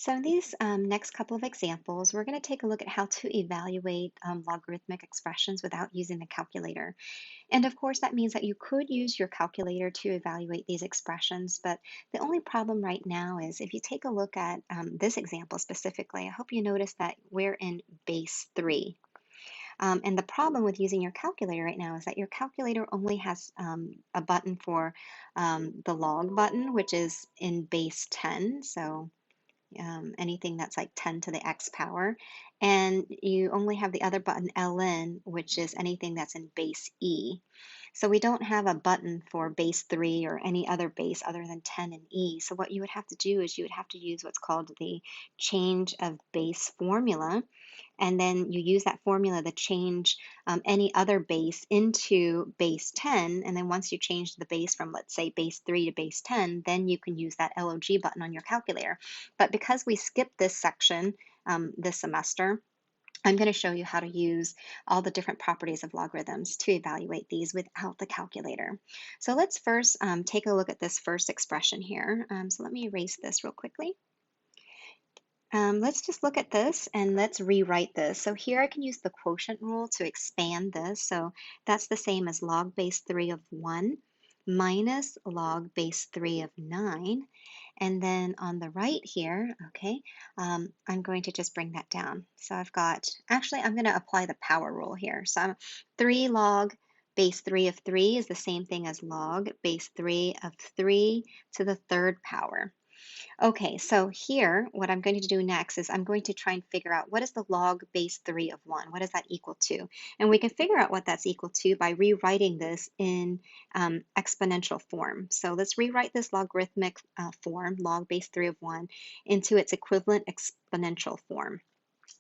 So in these next couple of examples, we're going to take a look at how to evaluate logarithmic expressions without using the calculator. And of course, that means that you could use your calculator to evaluate these expressions, but the only problem right now is if you take a look at this example specifically, I hope you notice that we're in base 3. And the problem with using your calculator right now is that your calculator only has a button for the log button, which is in base 10. So anything that's like 10 to the x power. And you only have the other button ln, which is anything that's in base e. So we don't have a button for base 3 or any other base other than 10 and e. So what you would have to do is you would have to use what's called the change of base formula, and then you use that formula to change any other base into base 10, and then once you change the base from, let's say, base 3 to base 10, then you can use that LOG button on your calculator. But because we skipped this section this semester, I'm going to show you how to use all the different properties of logarithms to evaluate these without the calculator. So let's first take a look at this first expression here. So let me erase this real quickly. Let's just look at this and let's rewrite this. So here I can use the quotient rule to expand this. So that's the same as log base 3 of 1 minus log base 3 of 9. And then on the right here, okay, I'm going to just bring that down. So I've got, actually, I'm going to apply the power rule here. So 3 log base 3 of 3 is the same thing as log base 3 of 3 to the third power. Okay, so here, what I'm going to do next is I'm going to try and figure out what is the log base 3 of 1? What is that equal to? And we can figure out what that's equal to by rewriting this in exponential form. So let's rewrite this logarithmic form, log base 3 of 1, into its equivalent exponential form.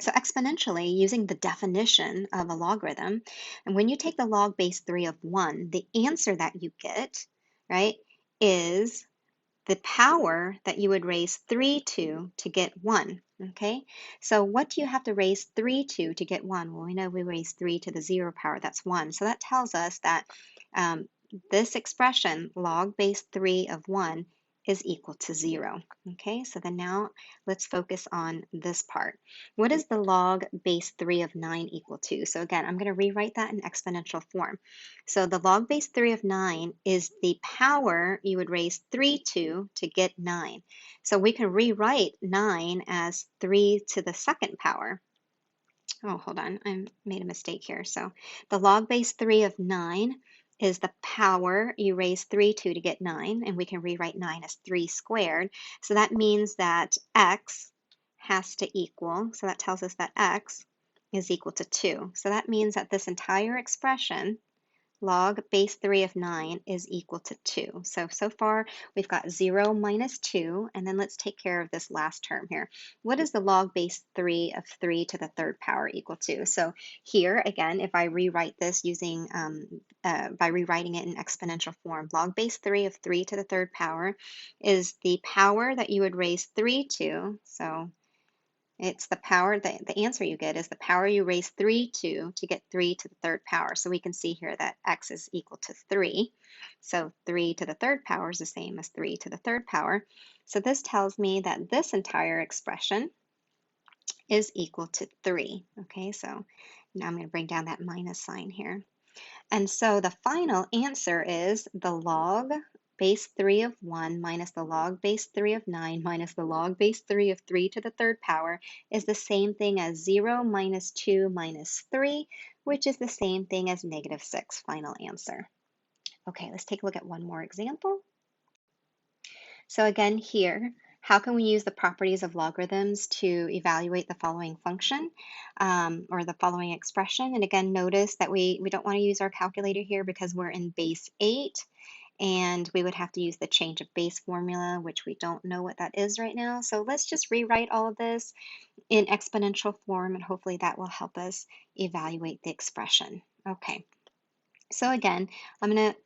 So exponentially, using the definition of a logarithm, and when you take the log base 3 of 1, the answer that you get, right, is the power that you would raise 3 to get 1. Okay, so what do you have to raise 3 to get 1? Well, we know we raise 3 to the 0 power, that's 1. So that tells us that this expression, log base 3 of 1, is equal to 0. Okay, so then now let's focus on this part. What is the log base 3 of 9 equal to? So again, I'm going to rewrite that in exponential form. So the log base 3 of 9 is the power you would raise 3 to get 9. So we can rewrite 9 as 3 to the second power. Oh, hold on, I made a mistake here. So the log base 3 of 9 is the power you raise 3 to get 9, and we can rewrite 9 as 3 squared. So that means that x has to equal, so that tells us that x is equal to 2. So that means that this entire expression, log base 3 of 9, is equal to 2. So far we've got 0 minus 2, and then let's take care of this last term here. What is the log base 3 of 3 to the third power equal to? So here, again, if I rewrite this using, by rewriting it in exponential form, log base 3 of 3 to the third power is the power that you would raise 3 to, so it's the power, the answer you get is the power you raise 3 to get 3 to the third power. So we can see here that x is equal to 3. So 3 to the third power is the same as 3 to the third power. So this tells me that this entire expression is equal to 3. Okay, so now I'm going to bring down that minus sign here. And so the final answer is the log base 3 of 1 minus the log base 3 of 9 minus the log base 3 of 3 to the third power is the same thing as 0 minus 2 minus 3, which is the same thing as negative 6. Final answer. Okay, let's take a look at one more example. So again here, how can we use the properties of logarithms to evaluate the following function or the following expression? And again, notice that we don't want to use our calculator here because we're in base 8, and we would have to use the change of base formula, which we don't know what that is right now. So let's just rewrite all of this in exponential form, and hopefully that will help us evaluate the expression. Okay, so again, I'm going to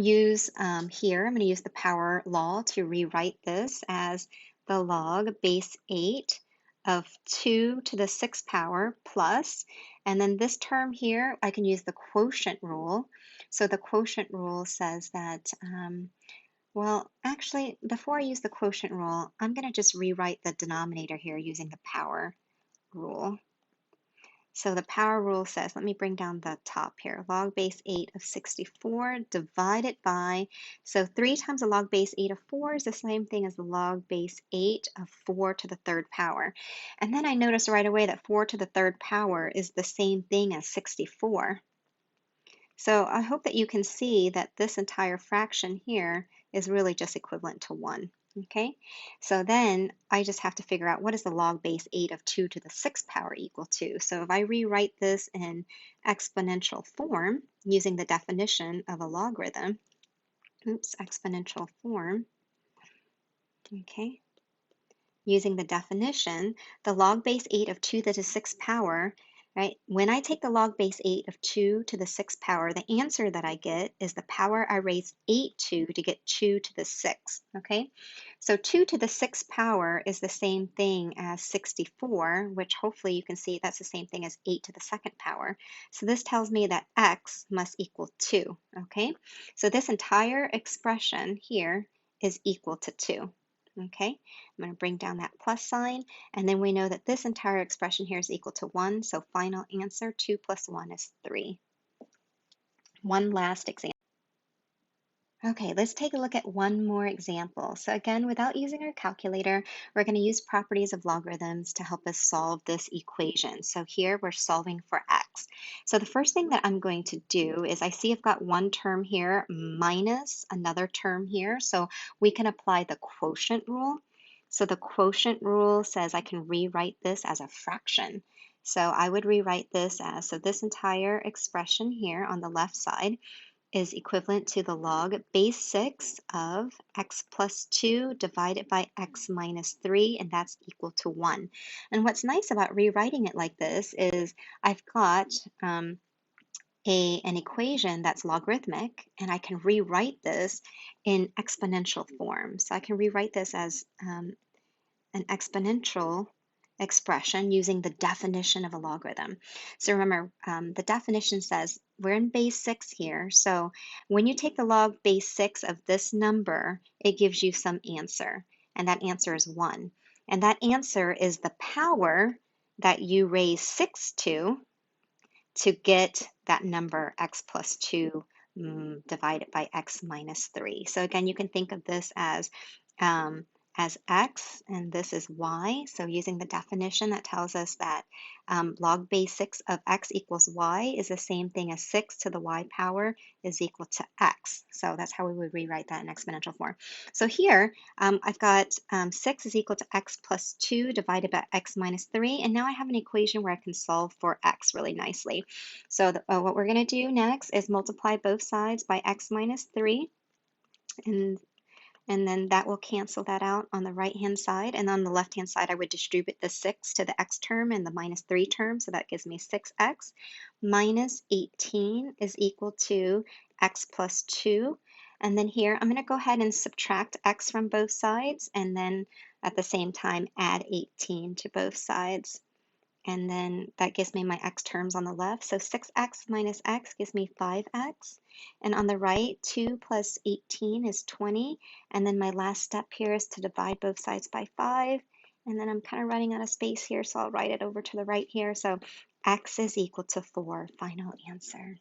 use here, I'm going to use the power law to rewrite this as the log base 8 of 2 to the 6th power plus, and then this term here, I can use the quotient rule. So the quotient rule says that Well, actually, before I use the quotient rule, I'm going to just rewrite the denominator here using the power rule. So the power rule says, let me bring down the top here, log base 8 of 64 divided by, so 3 times the log base 8 of 4 is the same thing as the log base 8 of 4 to the third power. And then I notice right away that 4 to the third power is the same thing as 64. So I hope that you can see that this entire fraction here is really just equivalent to 1. Okay, so then I just have to figure out what is the log base 8 of 2 to the 6th power equal to. So if I rewrite this in exponential form using the definition of a logarithm, exponential form, okay, using the definition, the log base 8 of 2 to the 6th power, right? When I take the log base 8 of 2 to the 6th power, the answer that I get is the power I raised 8 to get 2 to the 6th, okay? So 2 to the 6th power is the same thing as 64, which hopefully you can see that's the same thing as 8 to the 2nd power. So this tells me that x must equal 2, okay? So this entire expression here is equal to 2. Okay, I'm going to bring down that plus sign, and then we know that this entire expression here is equal to 1, so final answer, 2 plus 1 is 3. One last example. Okay, let's take a look at one more example. So again, without using our calculator, we're going to use properties of logarithms to help us solve this equation. So here we're solving for x. So the first thing that I'm going to do is I see I've got one term here minus another term here. So we can apply the quotient rule. So the quotient rule says I can rewrite this as a fraction. So I would rewrite this as, so this entire expression here on the left side is equivalent to the log base 6 of x plus 2 divided by x minus 3, and that's equal to 1. And what's nice about rewriting it like this is I've got an equation that's logarithmic, and I can rewrite this in exponential form. So I can rewrite this as an exponential expression using the definition of a logarithm. So remember, the definition says we're in base 6 here. So when you take the log base 6 of this number, it gives you some answer, and that answer is 1. And that answer is the power that you raise 6 to get that number x plus 2 divided by x minus 3. So again, you can think of this um, as x, and this is y. So using the definition that tells us that log base 6 of x equals y is the same thing as 6 to the y power is equal to x. So that's how we would rewrite that in exponential form. So here, I've got 6 is equal to x plus 2 divided by x minus 3, and now I have an equation where I can solve for x really nicely. So what we're going to do next is multiply both sides by x minus 3, and then that will cancel that out on the right-hand side. And on the left-hand side, I would distribute the 6 to the x term and the minus 3 term. So that gives me 6x minus 18 is equal to x plus 2. And then here, I'm going to go ahead and subtract x from both sides, and then at the same time, add 18 to both sides. And then that gives me my x terms on the left. So 6x minus x gives me 5x. And on the right, 2 plus 18 is 20. And then my last step here is to divide both sides by 5. And then I'm kind of running out of space here, so I'll write it over to the right here. So x is equal to 4, final answer.